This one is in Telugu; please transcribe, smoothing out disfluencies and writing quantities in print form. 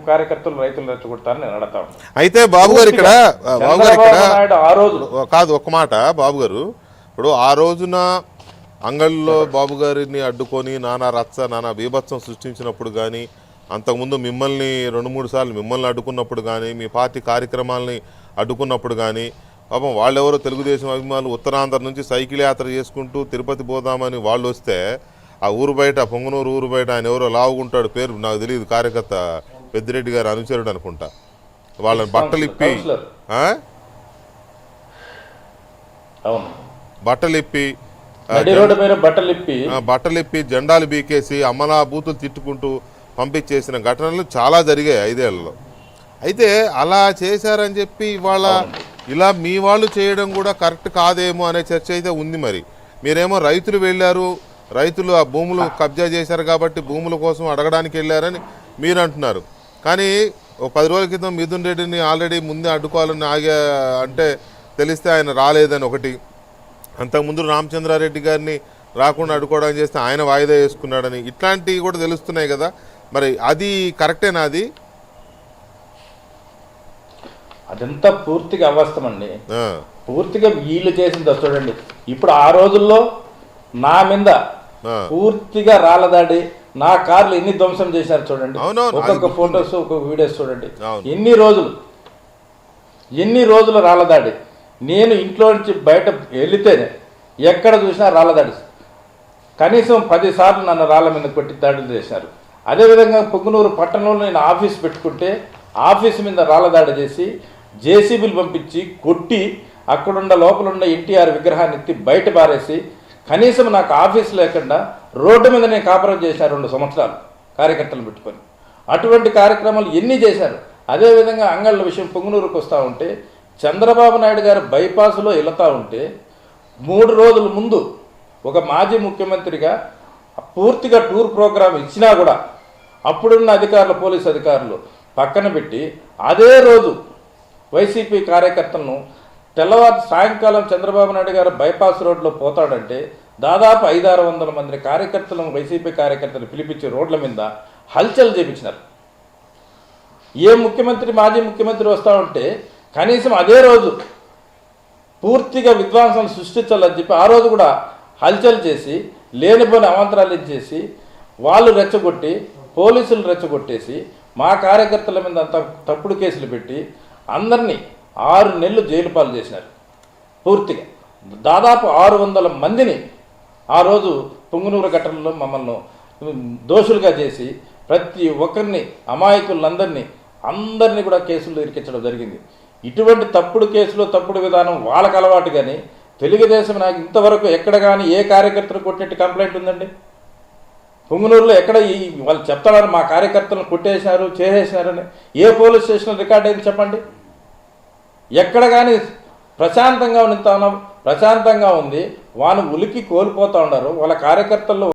కార్యకర్తలు రైతులు రెచ్చగొడతారని నేను అడతాను. అయితే బాబు గారు ఇక్కడ ఆ రోజు కాదు ఒక్క మాట బాబు గారు, ఇప్పుడు ఆ రోజున అంగళ్ళలో బాబు గారిని అడ్డుకొని నానా రచ్చ నానా బీభత్సం సృష్టించినప్పుడు కానీ, అంతకుముందు మిమ్మల్ని 2-3 సార్లు మిమ్మల్ని అడ్డుకున్నప్పుడు కానీ, మీ పార్టీ కార్యక్రమాలని అడ్డుకున్నప్పుడు కానీ, పాపం వాళ్ళెవరో తెలుగుదేశం అభిమానులు ఉత్తరాంధ్ర నుంచి సైకిల్ యాత్ర చేసుకుంటూ తిరుపతి పోదామని వాళ్ళు వస్తే ఆ ఊరు బయట పొంగనూరు ఊరు బయట ఆయన ఎవరో లావుకుంటాడు, పేరు నాకు తెలియదు, కార్యకర్త పెద్దిరెడ్డి గారు అనుచరుడు అనుకుంటా, వాళ్ళని బట్టలు ఇప్పి జెండాలు బీకేసి అమ్మలా బూతులు తిట్టుకుంటూ పంపించేసిన ఘటనలు చాలా జరిగాయి 5 ఏళ్లలో. అయితే అలా చేశారని చెప్పి ఇవాళ ఇలా మీ వాళ్ళు చేయడం కూడా కరెక్ట్ కాదేమో అనే చర్చ అయితే ఉంది. మరి మీరేమో రైతులు వెళ్ళారు, రైతులు ఆ భూములు కబ్జా చేశారు కాబట్టి భూముల కోసం అడగడానికి వెళ్ళారని మీరు అంటున్నారు. కానీ 10 రోజుల క్రితం మిథున్ రెడ్డిని ఆల్రెడీ ముందే అడ్డుకోవాలని అంటే తెలిస్తే ఆయన రాలేదని ఒకటి, అంతకుముందు రామచంద్రారెడ్డి గారిని రాకుండా అడ్డుకోవడానికి చేస్తే ఆయన వాయిదా వేసుకున్నాడని, ఇట్లాంటివి కూడా తెలుస్తున్నాయి కదా. మరి అది కరెక్టేనా? అది అదంతా పూర్తిగా అవాస్తవండి. పూర్తిగా వీళ్ళు చేసింది చూడండి. ఇప్పుడు ఆ రోజుల్లో నా మీద పూర్తిగా రాళ్ళదాడి, నా కార్లు ఎన్ని ధ్వంసం చేశారు చూడండి. ఒక్కొక్క ఫొటోస్ ఒక్కొక్క వీడియోస్ చూడండి. ఎన్ని రోజులు రాళ్ళదాడి. నేను ఇంట్లో నుంచి బయట వెళితేనే ఎక్కడ చూసినా రాళ్ళదాడి. కనీసం 10 సార్లు నన్ను రాళ్ళ మీద కొట్టి దాడులు చేశారు. అదేవిధంగా పొంగునూరు పట్టణంలో నేను ఆఫీస్ పెట్టుకుంటే ఆఫీస్ మీద రాళ్ళదాడి చేసి జేసీబీలు పంపించి కొట్టి అక్కడున్న లోపలున్న ఎన్టీఆర్ విగ్రహాన్ని ఎత్తి బయట పారేసి కనీసం నాకు ఆఫీస్ లేకుండా రోడ్డు మీద నేను కాపురం చేశాను 2 సంవత్సరాలు కార్యకర్తలు పెట్టుకొని. అటువంటి కార్యక్రమాలు ఎన్ని చేశారు. అదేవిధంగా అంగళ్ళ విషయం పొంగునూరుకు వస్తూ ఉంటే చంద్రబాబు నాయుడు గారు బైపాస్లో వెళుతూ ఉంటే 3 రోజుల ముందు ఒక మాజీ ముఖ్యమంత్రిగా పూర్తిగా టూర్ ప్రోగ్రాం ఇచ్చినా కూడా అప్పుడున్న అధికారులు, పోలీసు అధికారులు పక్కన పెట్టి అదే రోజు వైసీపీ కార్యకర్తలను సాయంకాలం చంద్రబాబు నాయుడు గారు బైపాస్ రోడ్లో పోతాడంటే దాదాపు 500-600 మంది కార్యకర్తలను, వైసీపీ కార్యకర్తలు పిలిపించి రోడ్ల మీద హల్చల్ చేపించినారు. ఏ ముఖ్యమంత్రి, మాజీ ముఖ్యమంత్రి వస్తూ ఉంటే కనీసం అదే రోజు పూర్తిగా విధ్వంసం సృష్టించాలని చెప్పి ఆ రోజు కూడా హల్చల్ చేసి లేనిపోని అవాంతరాలు చేసి వాళ్ళు రెచ్చగొట్టి పోలీసులు రెచ్చగొట్టేసి మా కార్యకర్తల మీద అంతా తప్పుడు కేసులు పెట్టి అందరినీ 6 నెలలు జైలు పాలు చేసినారు. పూర్తిగా దాదాపు 600 మందిని ఆ రోజు పొంగునూరు ఘటనలో మమ్మల్ని దోషులుగా చేసి ప్రతి ఒక్కరిని అందరినీ కూడా కేసులు ఇరికించడం జరిగింది. ఇటువంటి తప్పుడు కేసులు, తప్పుడు విధానం వాళ్ళకు అలవాటు. కానీ తెలుగుదేశం నాకు ఇంతవరకు ఎక్కడ కానీ ఏ కార్యకర్తలు కొట్టినట్టు కంప్లైంట్ ఉందండి? పొంగునూరులో ఎక్కడ వాళ్ళు చెప్తారని మా కార్యకర్తలను కొట్టేసినారు, చేసేసినారని ఏ పోలీస్ స్టేషన్లో రికార్డ్ అయింది చెప్పండి? ఎక్కడ కానీ ప్రశాంతంగా ఉంది. వాళ్ళు ఉలికి కోల్పోతూ ఉన్నారు. వాళ్ళ కార్యకర్తల్లో